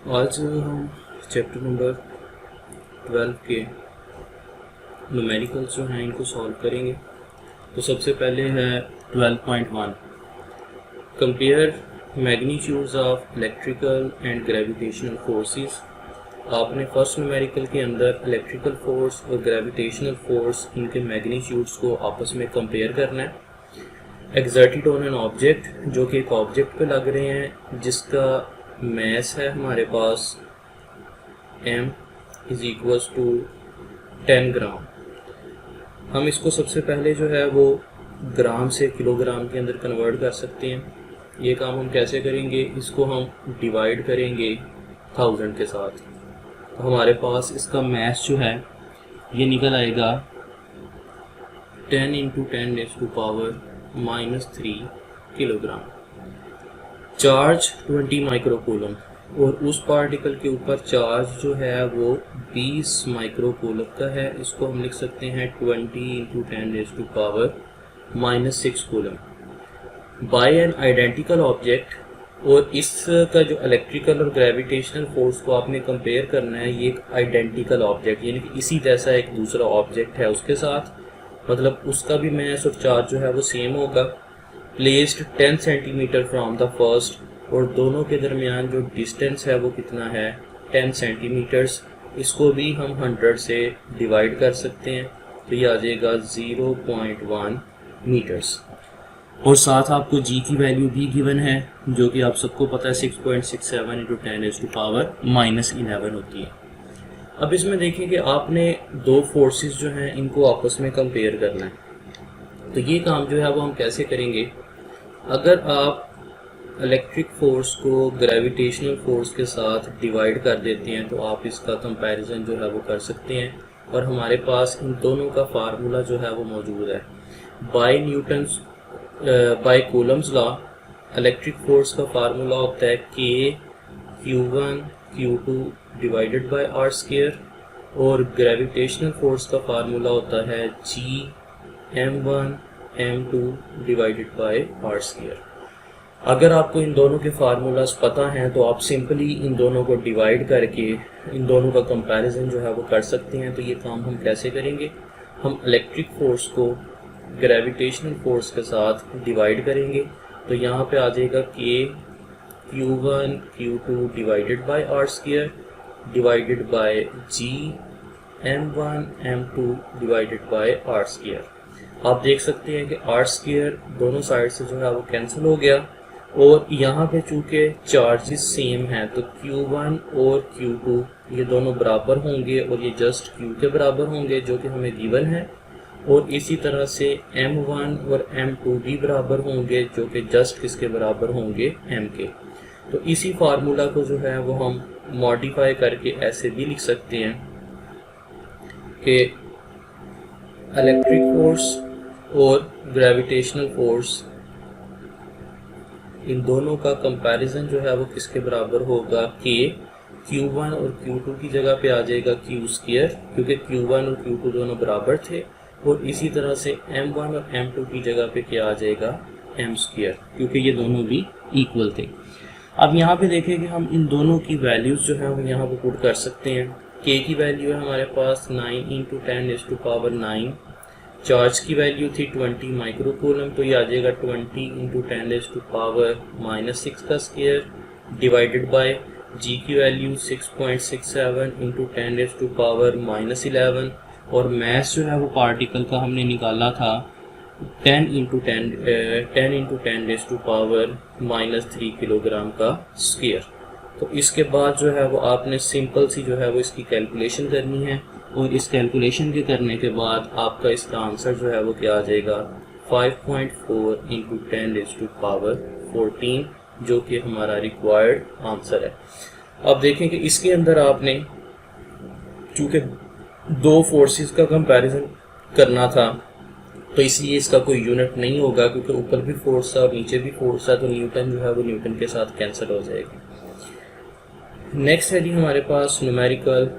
आज हम chapter number 12 के न्यूमेरिकल्स जो हैं इनको सॉल्व करेंगे। तो सबसे पहले है 12.1 compare magnitudes of electrical and gravitational forces. आपने फर्स्ट न्यूमेरिकल के अंदर इलेक्ट्रिकल फोर्स और ग्रेविटेशनल फोर्स इनके मैग्नीट्यूड्स को आपस में कंपेयर करना है। एक्सर्टेड ऑन एन ऑब्जेक्ट, जो कि एक ऑब्जेक्ट पे लग रहे हैं जिसका मैस है हमारे पास m इज इक्वल्स टू 10 ग्राम। हम इसको सबसे पहले जो है वो ग्राम से किलोग्राम के अंदर कन्वर्ट कर सकते हैं। ये काम हम कैसे करेंगे, इसको हम डिवाइड करेंगे 1000 के साथ। तो हमारे पास इसका मैस जो है ये निकल आएगा 10 इंटू 10⁻³ किलोग्राम। चार्ज 20 माइक्रोकूलम और उस पार्टिकल के ऊपर चार्ज जो है वो 20 माइक्रोकूलम का है। इसको हम लिख सकते हैं 20 into 10⁻⁻6 coulomb. By N identical object, और इसका जो इलेक्ट्रिकल और ग्रेविटेशनल फोर्स को आपने कंपेयर करना है, ये एक आइडेंटिकल ऑब्जेक्ट यानी कि इसी जैसा एक दूसरा ऑब्जेक्ट है उसके साथ, मतलब उसका भी मैस और चार्ज जो है वो सेम होगा। Placed 10 centimetre from the first, और दोनों के दरमियान जो डिस्टेंस है वो कितना है 10 सेंटीमीटर्स। इसको भी हम 100 से डिवाइड कर सकते हैं, तो ये आ जाएगा 0.1 मीटर्स। और साथ आपको जी की वैल्यू भी गिवन है, जो कि आप सबको पता है 6.67 इंटू 10⁻⁻11 होती है। अब इसमें देखिए कि आपने दो फोर्सेस जो हैं इनको आपस में कंपेयर करना है। तो ये काम जो है वो हम कैसे करेंगे, अगर आप इलेक्ट्रिक फोर्स को ग्रेविटेशनल फोर्स के साथ डिवाइड कर देते हैं तो आप इसका कंपैरिजन जो है वो कर सकते हैं। और हमारे पास इन दोनों का फार्मूला जो है वो मौजूद है। By Coulomb's law electric force का फार्मूला होता है K(Q1)(Q2) डिवाइडेड बाय r², और ग्रेविटेशनल फोर्स का फार्मूला होता है G(M1)(M2) डिवाइडेड बाय r²। अगर आपको इन दोनों के फार्मूलाज पता हैं तो आप सिंपली इन दोनों को डिवाइड करके इन दोनों का कंपैरिजन जो है वो कर सकते हैं। तो ये काम हम कैसे करेंगे, हम इलेक्ट्रिक फोर्स को ग्रेविटेशनल फोर्स के साथ डिवाइड करेंगे। तो यहाँ पे आ जाएगा K(Q1)(Q2) divided by r² divided by G(M1)(M2) divided by r²। आप देख सकते हैं कि r² दोनों साइड से जो है वो कैंसिल हो गया, और यहाँ पे चूँकि चार्जेस सेम हैं तो Q1 और Q2 ये दोनों बराबर होंगे, और ये जस्ट Q के बराबर होंगे जो कि हमें गिवन है। और इसी तरह से M1 और M2 भी बराबर होंगे जो कि जस्ट किसके बराबर होंगे, M के। तो इसी फार्मूला को जो है वो हम मॉडिफाई करके ऐसे भी लिख सकते हैं कि इलेक्ट्रिक फोर्स और ग्रेविटेशनल फोर्स इन दोनों का कंपैरिजन जो है वो किसके बराबर होगा, Q1 और Q2 की जगह पे आ जाएगा Q², क्योंकि Q1 और Q2 दोनों बराबर थे। और इसी तरह से M1 और M2 की जगह पे क्या आ जाएगा, M², क्योंकि ये दोनों भी इक्वल थे। अब यहाँ पे देखें कि हम इन दोनों की वैल्यूज जो है हम यहाँ पे पुट कर सकते हैं। K की वैल्यू है हमारे पास 9 इंटू 10⁻⁹। चार्ज की वैल्यू थी 20 माइक्रोकूलम, तो ये आ जाएगा 20 इंटू 10⁻⁻6 का स्क्वायर डिवाइडेड बाय जी की वैल्यू 6.67 इंटू 10⁻⁻11, और मैस जो है वो पार्टिकल का हमने निकाला था 10 इंटू 10⁻⁻³ किलोग्राम का स्क्वायर। तो इसके बाद जो है वो आपने सिंपल सी जो है वो इसकी कैलकुलेशन करनी है, और इस कैलकुलेशन के करने के बाद आपका इसका आंसर जो है वो क्या आ जाएगा 5.4 इंटू 10⁻14, जो कि हमारा रिक्वायर्ड आंसर है। अब देखें कि इसके अंदर आपने चूँकि दो फोर्सेस का कंपैरिजन करना था तो इसलिए इसका कोई यूनिट नहीं होगा, क्योंकि ऊपर भी फोर्स था और नीचे भी फोर्स था, तो न्यूटन जो है वो न्यूटन के साथ कैंसिल हो जाएगा। नेक्स्ट है जी हमारे पास न्यूमेरिकल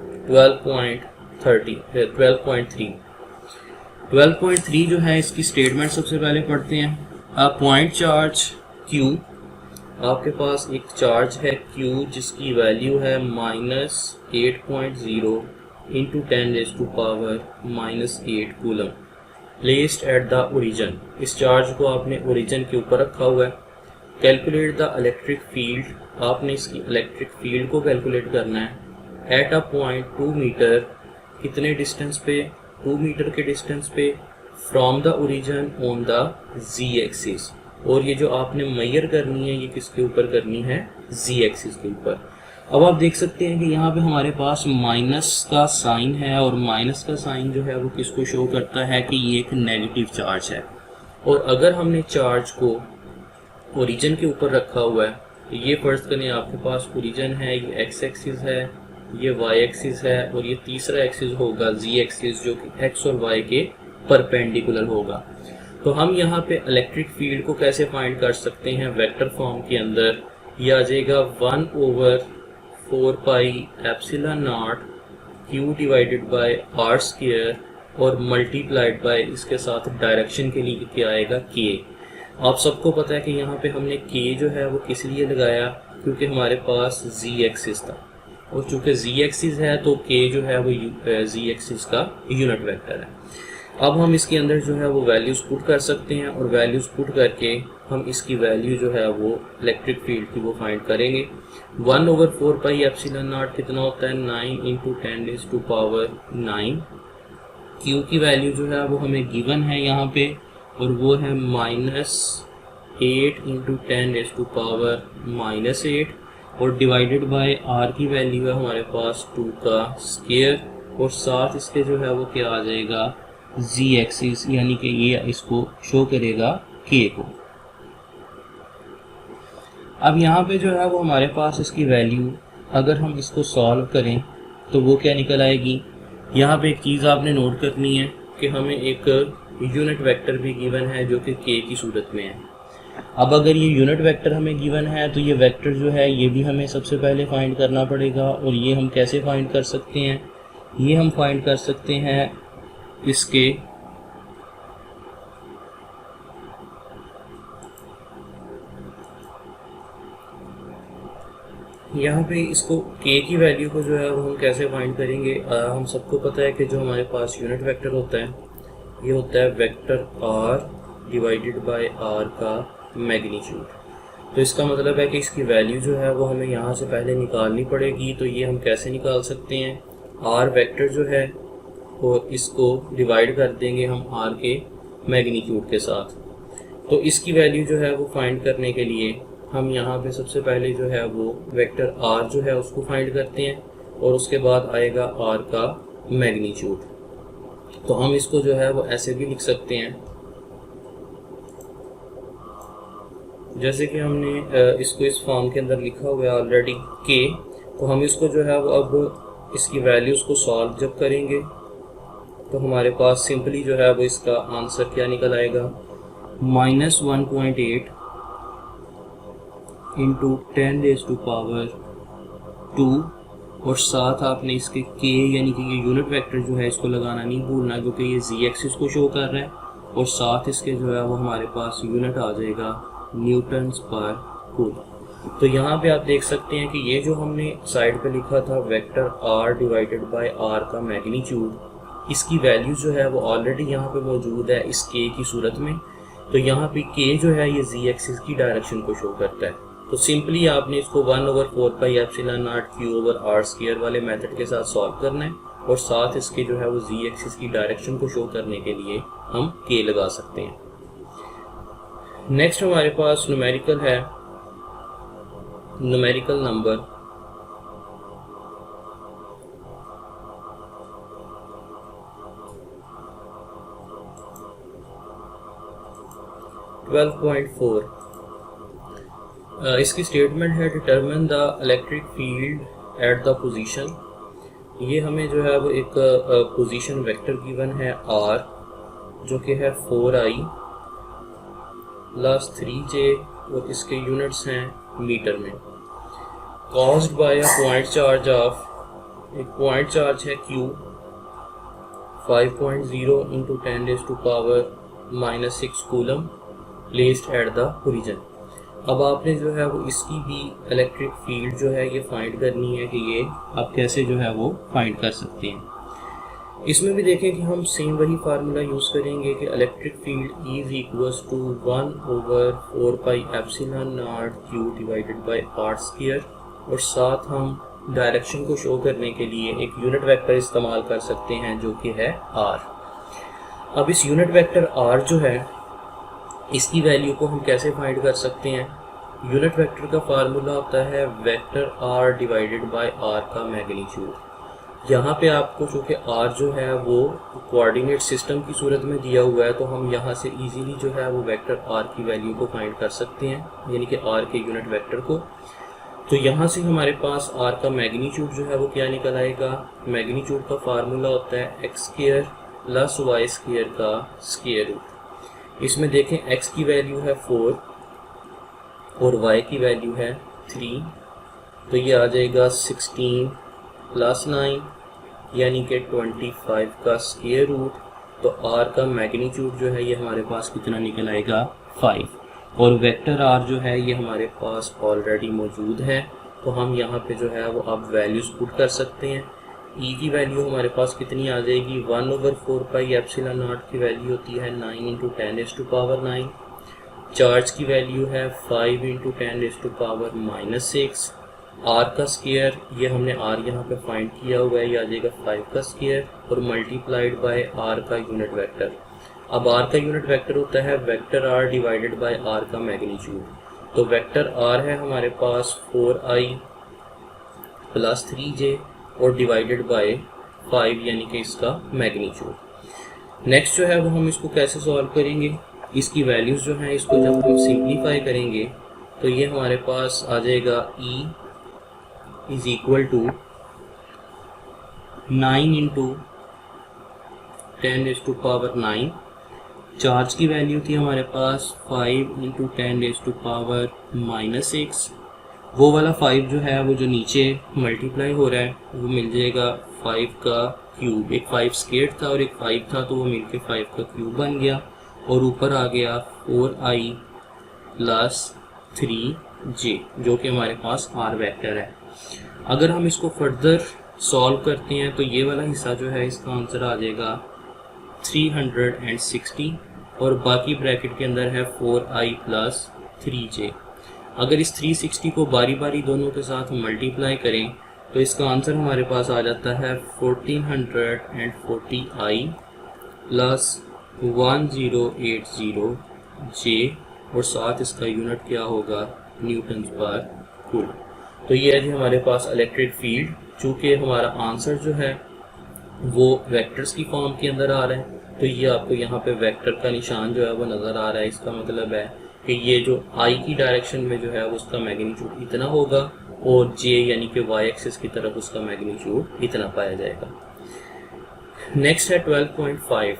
12.3 जो है इसकी स्टेटमेंट सबसे पहले पढ़ते हैं। अ पॉइंट चार्ज Q आपके पास एक चार्ज है Q जिसकी वैल्यू है -8.0 into 10⁻⁻8 coulomb placed at the origin. इस चार्ज को आपने ओरिजिन के ऊपर रखा हुआ है। कैलकुलेट द इलेक्ट्रिक फील्ड, आपने इसकी इलेक्ट्रिक फील्ड को कैलकुलेट करना है एट अ पॉइंट 2 मीटर, कितने डिस्टेंस पे, 2 मीटर के डिस्टेंस पे from the origin on the z axis. और ये जो आपने मेजर करनी है ये किसके ऊपर करनी है, z एक्सिस के ऊपर। अब आप देख सकते हैं कि यहाँ पे हमारे पास माइनस का साइन है और माइनस का साइन जो है वो किसको शो करता है कि ये एक नेगेटिव चार्ज है। और अगर हमने चार्ज को ओरिजिन के ऊपर रखा हुआ है तो ये फर्ज करें आपके पास ओरिजिन है, ये एक्स एक्सिस है, ये वाई एक्सिस है और ये तीसरा एक्सिस होगा z एक्सिस जो कि x और y के परपेंडिकुलर होगा। तो हम यहाँ पे इलेक्ट्रिक फील्ड को कैसे फाइंड कर सकते हैं, वेक्टर फॉर्म के अंदर ये आ जाएगा 1/4πε0 Q divided by r square और मल्टीप्लाइड बाय इसके साथ डायरेक्शन के लिए क्या आएगा k। आप सबको पता है कि यहाँ पे हमने k जो है वो किस लिए लगाया, क्योंकि हमारे पास z एक्सिस था और चूंकि z एक्सिस है तो k जो है वो z एक्सिस का यूनिट वेक्टर है। अब हम इसके अंदर जो है वो वैल्यूज पुट कर सकते हैं और वैल्यूज पुट करके हम इसकी वैल्यू जो है वो इलेक्ट्रिक फील्ड की वो फाइंड करेंगे। 1/4πε0 कितना होता है, 9 इंटू 10⁻9। Q की वैल्यू जो है वो हमें गिवन है यहाँ पे और वो है -8 इंटू 10⁻⁻8 और डिवाइडेड बाय r की वैल्यू है हमारे पास 2 का स्क्वायर और साथ इसके जो है वो क्या आ जाएगा z एक्सिस, यानी कि ये इसको शो करेगा k को। अब यहाँ पे जो है वो हमारे पास इसकी वैल्यू अगर हम इसको सॉल्व करें तो वो क्या निकल आएगी। यहाँ पे एक चीज़ आपने नोट करनी है कि हमें एक यूनिट वेक्टर भी गिवन है जो कि k की सूरत में है। अब अगर ये यूनिट वेक्टर हमें गिवन है तो ये वेक्टर जो है ये भी हमें सबसे पहले फाइंड करना पड़ेगा। और ये हम कैसे फाइंड कर सकते हैं, ये हम फाइंड कर सकते हैं इसके यहाँ पे इसको k की वैल्यू को जो है वो हम कैसे फाइंड करेंगे। हम सबको पता है कि जो हमारे पास यूनिट वेक्टर होता है ये होता है vector r divided by r का मैग्नीट्यूड। तो इसका मतलब है कि इसकी वैल्यू जो है वो हमें यहाँ से पहले निकालनी पड़ेगी। तो ये हम कैसे निकाल सकते हैं, r वेक्टर जो है और इसको डिवाइड कर देंगे हम r के मैग्नीट्यूड के साथ। तो इसकी वैल्यू जो है वो फाइंड करने के लिए हम यहाँ पे सबसे पहले जो है वो वेक्टर r जो है उसको फाइंड करते हैं और उसके बाद आएगा r का मैग्नीट्यूड। तो हम इसको जो है वो ऐसे भी लिख सकते हैं जैसे कि हमने इसको इस फॉर्म के अंदर लिखा हुआ है ऑलरेडी k। तो हम इसको जो है वो अब इसकी वैल्यूज़ को सॉल्व जब करेंगे तो हमारे पास सिंपली जो है वो इसका आंसर क्या निकल आएगा, -1.8 इंटू 10⁻² और साथ आपने इसके k यानी कि ये यूनिट वेक्टर जो है इसको लगाना नहीं भूलना क्योंकि ये z एक्सिस को शो कर रहा है और साथ इसके जो है वो हमारे पास यूनिट आ जाएगा न्यूटन्स पर कूलम। तो यहाँ पे आप देख सकते हैं कि ये जो हमने साइड पे लिखा था vector r divided by r का मैग्नीट्यूड, इसकी वैल्यू जो है वो ऑलरेडी यहाँ पे मौजूद है इस k की सूरत में। तो यहाँ पे k जो है ये z एक्सिस की डायरेक्शन को शो करता है। तो सिंपली आपने इसको 1/4πε0 Q/r² वाले मेथड के साथ सॉल्व करना है और साथ इसके जो है वो z एक्सिस की डायरेक्शन को शो करने के लिए हम k लगा सकते हैं। नेक्स्ट हमारे पास न्यूमेरिकल है, न्यूमेरिकल नंबर 12.4। इसकी स्टेटमेंट है determine the electric field at the position. ये हमें जो है वो एक पोजीशन वेक्टर गिवन है r जो कि है 4i + 3j और इसके यूनिट्स हैं मीटर में। Caused by a point charge of, एक पॉइंट चार्ज है q 5.0 into 10⁻⁻6 coulomb placed at the origin. अब आपने जो है वो इसकी भी इलेक्ट्रिक फील्ड जो है ये फाइंड करनी है कि ये आप कैसे जो है वो फाइंड कर सकते हैं। इसमें भी देखें कि हम सेम वही फार्मूला यूज़ करेंगे कि electric field is equals to 1/4 pi epsilon naught Q divided by R square, और साथ हम डायरेक्शन को शो करने के लिए एक यूनिट वेक्टर इस्तेमाल कर सकते हैं जो कि है आर। अब इस यूनिट वेक्टर आर जो है इसकी वैल्यू को हम कैसे फाइंड कर सकते हैं। यूनिट वेक्टर का फार्मूला होता है vector R divided by R का मैग्नीट्यूड। यहाँ पे आपको चूँकि आर जो है वो कोऑर्डिनेट सिस्टम की सूरत में दिया हुआ है, तो हम यहाँ से इजीली जो है वो वेक्टर आर की वैल्यू को फाइंड कर सकते हैं, यानी कि आर के यूनिट वेक्टर को। तो यहाँ से हमारे पास आर का मैग्नीट्यूड जो है वो क्या निकल आएगा। मैग्नीट्यूड का फार्मूला होता है X square plus Y square का स्क्वायर रूट। इसमें देखें x की वैल्यू है 4 और y की वैल्यू है 3, तो ये आ जाएगा 16 प्लस 9 यानी कि 25 का स्क्वायर रूट। तो r का मैग्नीट्यूड जो है ये हमारे पास कितना निकल आएगा 5, और वेक्टर r जो है ये हमारे पास ऑलरेडी मौजूद है, तो हम यहाँ पे जो है वो अब वैल्यूज़ पुट कर सकते हैं। e की वैल्यू हमारे पास कितनी आ जाएगी 1/4 पाई एप्सिलॉन नॉट की वैल्यू होती है 9 × 10⁻⁹। चार्ज की वैल्यू है 5 × 10⁻⁻6। r का स्क्वायर ये हमने r यहाँ पे फाइंड किया हुआ है, ये आ जाएगा 5 का स्क्वायर और मल्टीप्लाइड बाय r का यूनिट वेक्टर। अब r का यूनिट वेक्टर होता है vector r divided by r का मैग्नीट्यूड। तो वेक्टर r है हमारे पास 4i प्लस 3j और डिवाइडेड बाय 5 यानी कि इसका मैग्नीट्यूड। नेक्स्ट जो है वो हम इसको कैसे सॉल्व करेंगे। इसकी वैल्यूज़ जो हैं इसको जब हम सिंप्लीफाई करेंगे तो ये हमारे पास आ जाएगा e is equal to 9 × 10⁻⁹। Charge की वैल्यू थी हमारे पास 5 × 10⁻⁻6। वो वाला 5 जो है वो जो नीचे मल्टीप्लाई हो रहा है वो मिल जाएगा 5 का क्यूब। एक 5 स्क्वायर था और एक 5 था, तो वो मिलके 5 का क्यूब बन गया, और ऊपर आ गया 4i प्लस 3j जो कि हमारे पास r वेक्टर है। अगर हम इसको फर्दर सॉल्व करते हैं तो ये वाला हिस्सा जो है इसका आंसर आ जाएगा 360, और बाकी ब्रैकेट के अंदर है 4i प्लस 3j। अगर इस 360 को बारी बारी दोनों के साथ मल्टीप्लाई करें तो इसका आंसर हमारे पास आ जाता है 1440i प्लस 1080j, और साथ इसका यूनिट क्या होगा न्यूटन पर कूलम। तो ये है जी हमारे पास इलेक्ट्रिक फील्ड। चूँकि हमारा आंसर जो है वो वेक्टर्स की फॉर्म के अंदर आ रहा है, तो ये आपको यहाँ पे वेक्टर का निशान जो है वो नज़र आ रहा है। इसका मतलब है कि ये जो i की डायरेक्शन में जो है उसका मैग्नीट्यूड इतना होगा, और j यानी कि y एक्सिस की तरफ उसका मैग्नीट्यूड इतना पाया जाएगा। नेक्स्ट है 12.5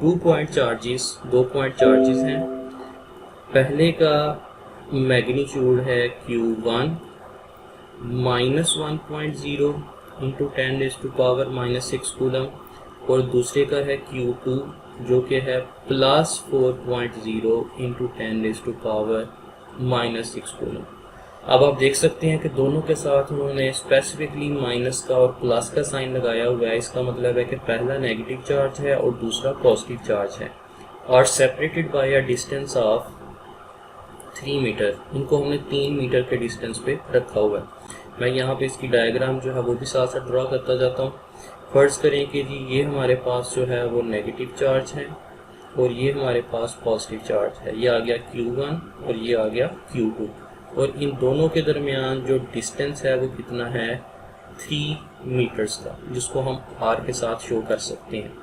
2 पॉइंट चार्जेस। 2 पॉइंट चार्जेस हैं। पहले का मैग्नीट्यूड है q1 -1.0 × 10⁻⁻6 कूलम, और दूसरे का है q2 जो कि है +4.0 × 10⁻⁻6 कूलम। अब आप देख सकते हैं कि दोनों के साथ उन्होंने स्पेसिफिकली माइनस का और प्लस का साइन लगाया हुआ है। इसका मतलब है कि पहला नेगेटिव चार्ज है और दूसरा पॉजिटिव चार्ज है, और separated by a distance of 3 metre. इनको हमने 3 मीटर के डिस्टेंस पे रखा हुआ है। मैं यहाँ पे इसकी डायग्राम जो है वो भी साथ साथ ड्रॉ करता जाता हूँ। फर्ज करें कि जी ये हमारे पास जो है वो नेगेटिव चार्ज है और ये हमारे पास पॉजिटिव चार्ज है। ये आ गया Q1 और ये आ गया Q2, और इन दोनों के दरमियान जो डिस्टेंस है वो कितना है 3 मीटर्स का, जिसको हम R के साथ शो कर सकते हैं।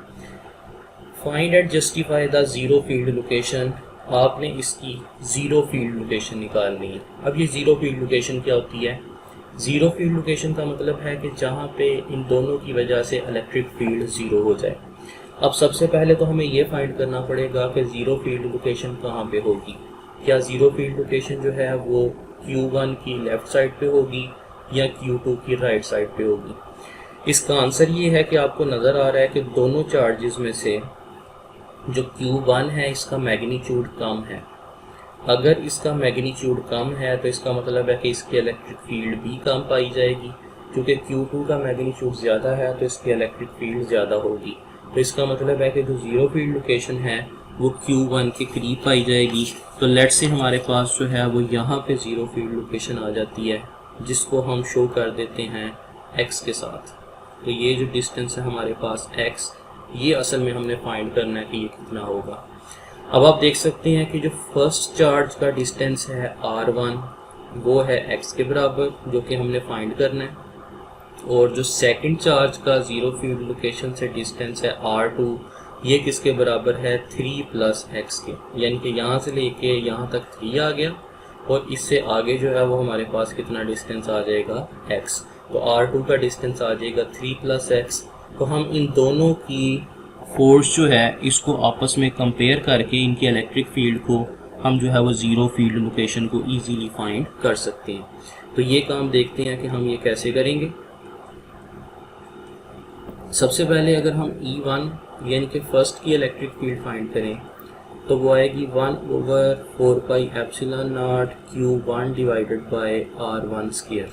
Find and justify the zero field location. आपने इसकी ज़ीरो फील्ड लोकेशन निकालनी है। अब ये ज़ीरो फील्ड लोकेशन क्या होती है? ज़ीरो फील्ड लोकेशन का मतलब है कि जहाँ पे इन दोनों की वजह से इलेक्ट्रिक फील्ड ज़ीरो हो जाए। अब सबसे पहले तो हमें ये फाइंड करना पड़ेगा कि ज़ीरो फील्ड लोकेशन कहाँ पे होगी। क्या ज़ीरो फील्ड लोकेशन जो है वो Q1 की लेफ़्ट साइड पे होगी या Q2 की राइट साइड पे होगी? इसका आंसर ये है कि आपको नज़र आ रहा है कि दोनों चार्जेस में से जो Q1 है इसका मैग्नीट्यूड कम है, अगर इसका मैग्नीट्यूड कम है तो इसका मतलब है कि इसकी इलेक्ट्रिक फील्ड भी कम पाई जाएगी। क्योंकि Q2 का मैग्नीट्यूड ज़्यादा है तो इसकी इलेक्ट्रिक फील्ड ज़्यादा होगी। तो इसका मतलब है कि जो ज़ीरो फील्ड लोकेशन है वो Q1 के करीब पाई जाएगी। तो लेट्स से हमारे पास जो है वो यहाँ पे ज़ीरो फील्ड लोकेशन आ जाती है, जिसको हम शो कर देते हैं x के साथ। तो ये जो डिस्टेंस है हमारे पास x, ये असल में हमने फाइंड करना है कि ये कितना होगा। अब आप देख सकते हैं कि जो फर्स्ट चार्ज का डिस्टेंस है r1 वो है x के बराबर, जो कि हमने फाइंड करना है। और जो सेकंड चार्ज का ज़ीरो फील्ड लोकेशन से डिस्टेंस है r2, ये किसके बराबर है 3 प्लस x के, यानी कि यहाँ से लेके यहाँ तक 3 आ गया और इससे आगे जो है वो हमारे पास कितना डिस्टेंस आ जाएगा x। तो r2 का डिस्टेंस आ जाएगा 3 प्लस x। तो हम इन दोनों की फोर्स जो है इसको आपस में कंपेयर करके इनकी इलेक्ट्रिक फील्ड को हम जो है वो ज़ीरो फील्ड लोकेशन को इजीली फाइंड कर सकते हैं। तो ये काम देखते हैं कि हम ये कैसे करेंगे। सबसे पहले अगर हम E1 यानी कि फर्स्ट की इलेक्ट्रिक फील्ड फाइंड करें तो वो आएगी 1/4 pi epsilon not Q1 divided by R1 square.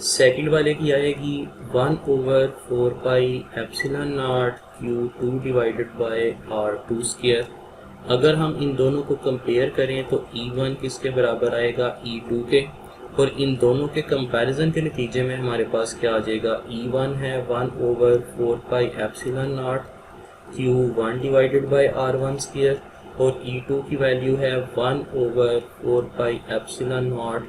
Second वाले की आएगी 1/4 pi epsilon not Q2 divided by R2 square. अगर हम इन दोनों को कंपेयर करें तो E1 किसके बराबर आएगा E2 के, और इन दोनों के कंपैरिजन के नतीजे में हमारे पास क्या आ जाएगा, E1 है 1/4 pi epsilon not Q1 divided by R1 square और E2 की वैल्यू है 1/4 pi epsilon not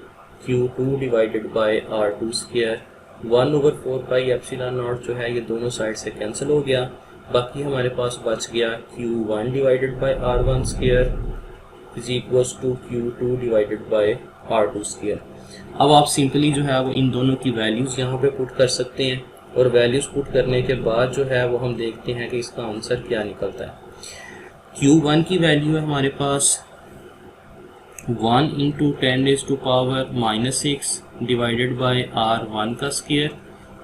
Q2 divided by R2 square. 1/4 pi epsilon not जो है ये दोनों साइड से कैंसिल हो गया, बाकी हमारे पास बच गया Q1 divided by R1 square is equals to Q2 divided by R2 square. अब आप सिंपली जो है वो इन दोनों की वैल्यूज़ यहाँ पे पुट कर सकते हैं और वैल्यूज़ पुट करने के बाद जो है वो हम देखते हैं कि इसका आंसर क्या निकलता है। Q1 की वैल्यू है हमारे पास 1 × 10⁻⁻6 डिवाइडेड बाय R1 का स्क्वायर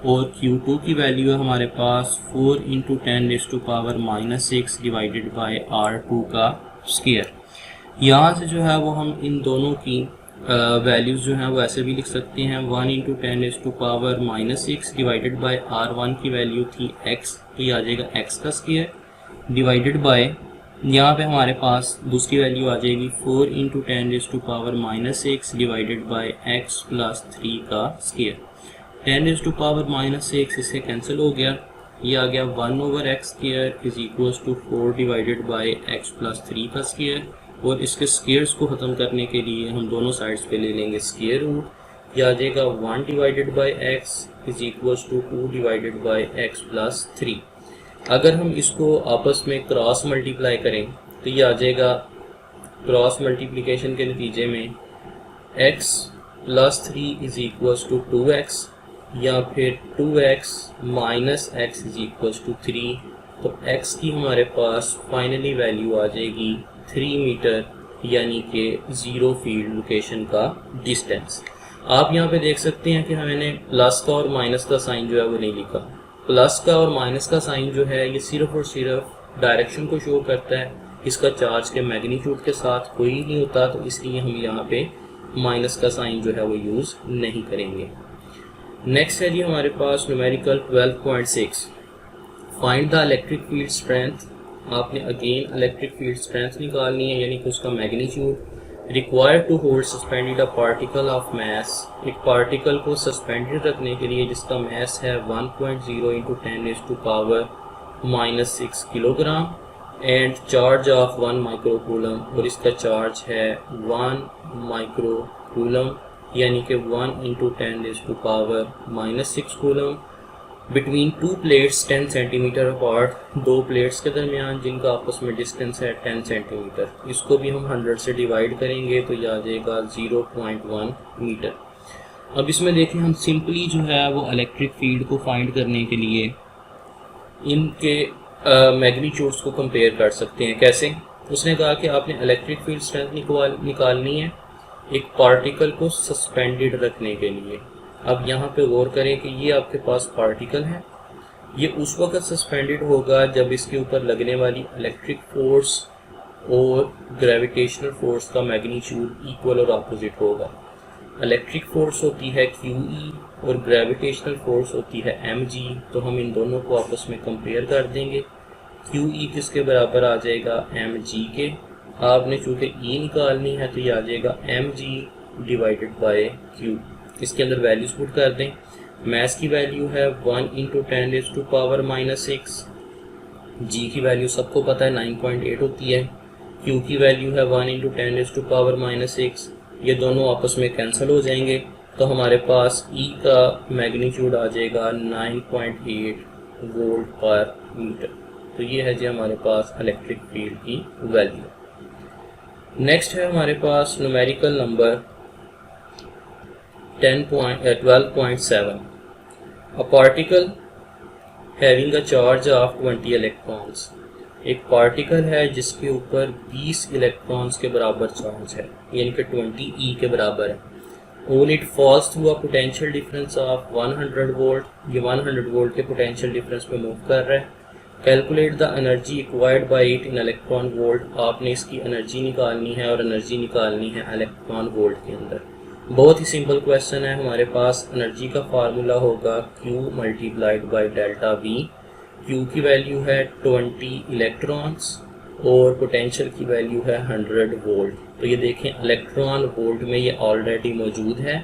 और Q2 की वैल्यू है हमारे पास 4 × 10⁻6 डिवाइडेड बाय R2 का स्क्वायर। यहाँ से जो है वो हम इन दोनों की वैल्यूज़ जो हैं वो ऐसे भी लिख सकते हैं। 1 × 10⁻6 डिवाइडेड बाय R1 की वैल्यू थी x, तो ये आ जाएगा x का स्क्वायर डिवाइडेड बाय यहाँ पे हमारे पास दूसरी वैल्यू आ जाएगी 4 × 10⁻6 डिवाइडेड बाय x प्लस 3 का स्क्वायर। 10⁻6 इससे कैंसिल हो गया, ये आ गया 1/x square is equals to 4 divided by x plus 3 का स्क्वायर। और इसके स्क्वायर्स को ख़त्म करने के लिए हम दोनों साइड्स पे ले लेंगे स्क्वायर रूट। यह आ जाएगा 1 divided by x is equals to 2 divided by x plus 3। अगर हम इसको आपस में क्रॉस मल्टीप्लाई करें तो ये आ जाएगा क्रॉस मल्टीप्लिकेशन के नतीजे में x plus 3 is equals to 2x या फिर 2x minus x is equals to 3। तो x की हमारे पास फाइनली वैल्यू आ जाएगी 3 मीटर, यानी कि ज़ीरो फील्ड लोकेशन का डिस्टेंस। आप यहाँ पे देख सकते हैं कि मैंने प्लस का और माइनस का साइन जो है वो नहीं लिखा। प्लस का और माइनस का साइन जो है ये सिर्फ और सिर्फ डायरेक्शन को शो करता है, इसका चार्ज के मैग्नीट्यूड के साथ कोई नहीं होता, तो इसलिए हम यहाँ पे माइनस का साइन जो है वो यूज़ नहीं करेंगे। नेक्स्ट है जी हमारे पास numerical 12.6 find the electric field strength. आपने अगेन इलेक्ट्रिक फील्ड स्ट्रेंथ निकालनी है, यानी कि उसका magnitude. Required to hold suspended a particle of mass, एक पार्टिकल को सस्पेंडेड रखने के लिए जिसका मास है 1.0 × 10⁻⁻6 kilogram and charge of 1 microcoulomb, और इसका चार्ज है 1 माइक्रोकूलम यानी कि 1 × 10⁻⁻6 coulomb. Between two plates 10 centimetre apart, दो प्लेट्स के दरमियान जिनका आपस में डिस्टेंस है 10 सेंटीमीटर। इसको भी हम 100 से डिवाइड करेंगे तो यह आ जाएगा 0.1 मीटर। अब इसमें देखें हम सिंपली जो है वो इलेक्ट्रिक फील्ड को फाइंड करने के लिए इनके मैग्नीट्यूड्स को कंपेयर कर सकते हैं। कैसे? उसने कहा कि आपने इलेक्ट्रिक फील्ड स्ट्रेंथ निकालनी है एक पार्टिकल को सस्पेंडेड रखने के लिए। अब यहाँ पे गौर करें कि ये आपके पास पार्टिकल है, ये उस वक्त सस्पेंडेड होगा जब इसके ऊपर लगने वाली इलेक्ट्रिक फोर्स और ग्रेविटेशनल फोर्स का मैग्नीट्यूड इक्वल और अपोजिट होगा। इलेक्ट्रिक फोर्स होती है QE और ग्रेविटेशनल फोर्स होती है mg। तो हम इन दोनों को आपस में कंपेयर कर देंगे। QE किसके बराबर आ जाएगा, mg के। आपने चूँकि E निकालनी है तो ये आ जाएगा mg डिवाइडेड बाय Q। इसके अंदर वैल्यूज पुट कर दें। मैस की वैल्यू है 1 × 10⁻⁻6। g की वैल्यू सबको पता है 9.8 होती है। Q की वैल्यू है 1 × 10⁻6। ये दोनों आपस में कैंसिल हो जाएंगे तो हमारे पास E का मैग्नीट्यूड आ जाएगा 9.8 वोल्ट पर मीटर। तो ये है जी हमारे पास इलेक्ट्रिक फील्ड की वैल्यू। नेक्स्ट है हमारे पास numerical number 12.7। A particle having a charge of 20 electrons। एक पार्टिकल है जिसके ऊपर 20 इलेक्ट्रॉन्स के बराबर चार्ज है, यानी कि 20 E के बराबर है। When it falls through a potential difference of 100 volt, ये 100 वोल्ट के पोटेंशियल डिफरेंस पे मूव कर रहा है। Calculate the energy acquired by it in electron volt. आपने इसकी एनर्जी निकालनी है और एनर्जी निकालनी है इलेक्ट्रॉन वोल्ट के अंदर। बहुत ही सिंपल क्वेश्चन है। हमारे पास एनर्जी का फार्मूला होगा Q multiplied by delta V। Q की वैल्यू है 20 इलेक्ट्रॉन्स और पोटेंशियल की वैल्यू है 100 वोल्ट। तो ये देखें इलेक्ट्रॉन वोल्ट में ये ऑलरेडी मौजूद है,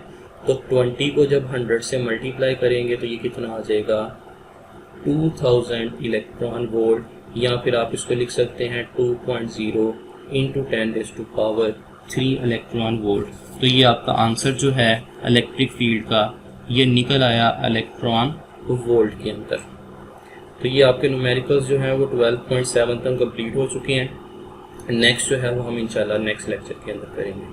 तो 20 को जब 100 से मल्टीप्लाई करेंगे तो ये कितना आ जाएगा 2000 इलेक्ट्रॉन वोल्ट, या फिर आप इसको लिख सकते हैं 2.0 × 10⁻³ इलेक्ट्रॉन वोल्ट। तो ये आपका आंसर जो है इलेक्ट्रिक फील्ड का ये निकल आया इलेक्ट्रॉन वोल्ट के अंदर। तो ये आपके न्यूमेरिकल्स जो हैं वो 12.7 तक कंप्लीट हो चुके हैं। नेक्स्ट जो है वो हम इंशाल्लाह नेक्स्ट लेक्चर के अंदर करेंगे।